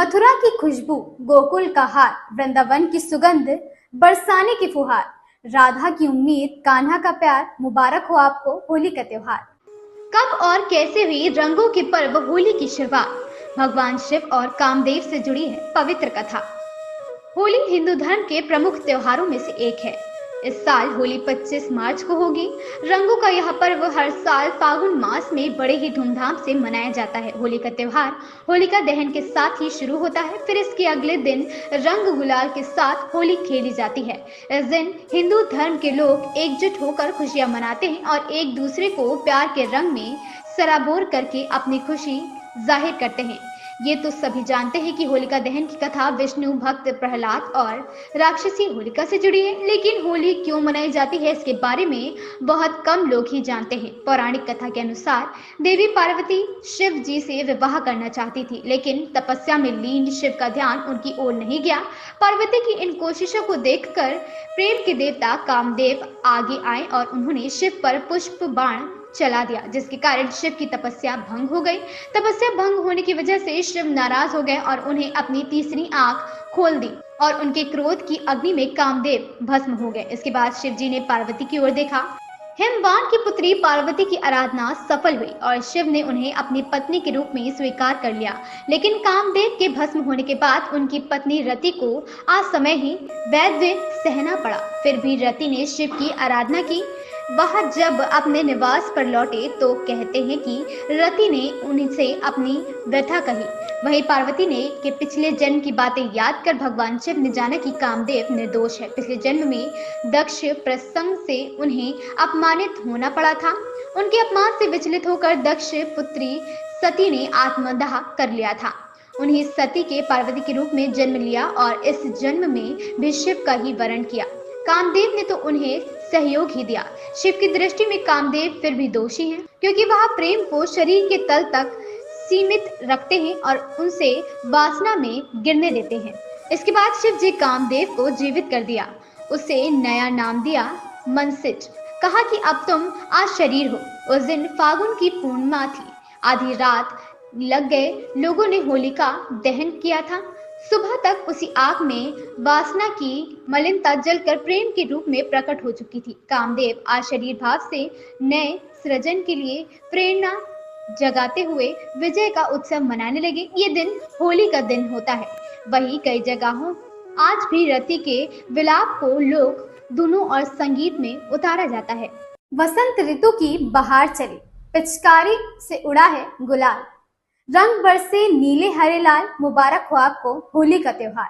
मथुरा की खुशबू, गोकुल का हार, वृंदावन की सुगंध, बरसाने की फुहार, राधा की उम्मीद, कान्हा का प्यार, मुबारक हो आपको होली का त्योहार। कब और कैसे हुई रंगों के पर्व होली की शुरुआत? भगवान शिव और कामदेव से जुड़ी है पवित्र कथा। होली हिंदू धर्म के प्रमुख त्योहारों में से एक है। इस साल होली 25 मार्च को होगी। रंगों का यह पर्व हर साल फागुन मास में बड़े ही धूमधाम से मनाया जाता है। होली का त्योहार होलिका दहन के साथ ही शुरू होता है। फिर इसके अगले दिन रंग गुलाल के साथ होली खेली जाती है। इस दिन हिंदू धर्म के लोग एकजुट होकर खुशियां मनाते हैं और एक दूसरे को प्यार के रंग में सराबोर करके अपनी खुशी जाहिर करते हैं। ये तो सभी जानते हैं कि होलिका दहन की कथा विष्णु भक्त प्रहलाद और राक्षसी होलिका से जुड़ी है, लेकिन होली क्यों मनाई जाती है इसके बारे में बहुत कम लोग ही जानते हैं। पौराणिक कथा के अनुसार देवी पार्वती शिव जी से विवाह करना चाहती थी, लेकिन तपस्या में लीन शिव का ध्यान उनकी ओर नहीं गया। पार्वती की इन कोशिशों को देखकर प्रेम के देवता कामदेव आगे आए और उन्होंने शिव पर पुष्प बाण चला दिया, जिसके कारण शिव की तपस्या भंग हो गई। तपस्या भंग होने की वजह से शिव नाराज हो गए और उन्हें अपनी तीसरी आंख खोल दी और उनके क्रोध की अग्नि में कामदेव भस्म हो गए। इसके बाद शिव जी ने पार्वती की ओर देखा। हिमवान की पुत्री पार्वती की आराधना सफल हुई और शिव ने उन्हें अपनी पत्नी के रूप में स्वीकार कर लिया। लेकिन कामदेव के भस्म होने के बाद उनकी पत्नी रति को असमय ही वैधव्य सहना पड़ा। फिर भी रति ने शिव की आराधना की। वह जब अपने निवास पर लौटे तो कहते हैं कि रति ने उनसे अपनी व्यथा कही। वहीं पार्वती ने कि पिछले जन्म की बातें याद कर भगवान शिव ने जाना कि कामदेव निर्दोष है। पिछले जन्म में दक्ष प्रसंग से उन्हें अपमानित होना पड़ा था। उनके अपमान से विचलित होकर दक्ष पुत्री सती ने आत्मदाह कर लिया था। उन्हें सती के पार्वती के रूप में जन्म लिया और इस जन्म में भी शिव का ही वरण किया। कामदेव ने तो उन्हें सहयोग ही दिया। शिव की दृष्टि में कामदेव फिर भी दोषी हैं, क्योंकि वह प्रेम को शरीर के तल तक सीमित रखते हैं और उनसे वासना में गिरने देते हैं। इसके बाद शिव जी कामदेव को जीवित कर दिया। उसे नया नाम दिया मनसिज। कहा कि अब तुम आज शरीर हो। उस दिन फागुन की पूर्णिमा थी। आधी रात लग गए लोगों ने होलिका दहन किया था। सुबह तक उसी आग में वासना की मलिनता जलकर प्रेम के रूप में प्रकट हो चुकी थी। कामदेव आज शरीर भाव से नए सृजन के लिए प्रेरणा जगाते हुए विजय का उत्सव मनाने लगे। ये दिन होली का दिन होता है। वहीं कई जगहों आज भी रति के विलाप को लोक धुनों और संगीत में उतारा जाता है। वसंत ऋतु की बहार चली, पिचकारी से उड़ा है गुलाल, रंग बरसे नीले हरे लाल, मुबारक हो आपको होली का त्योहार।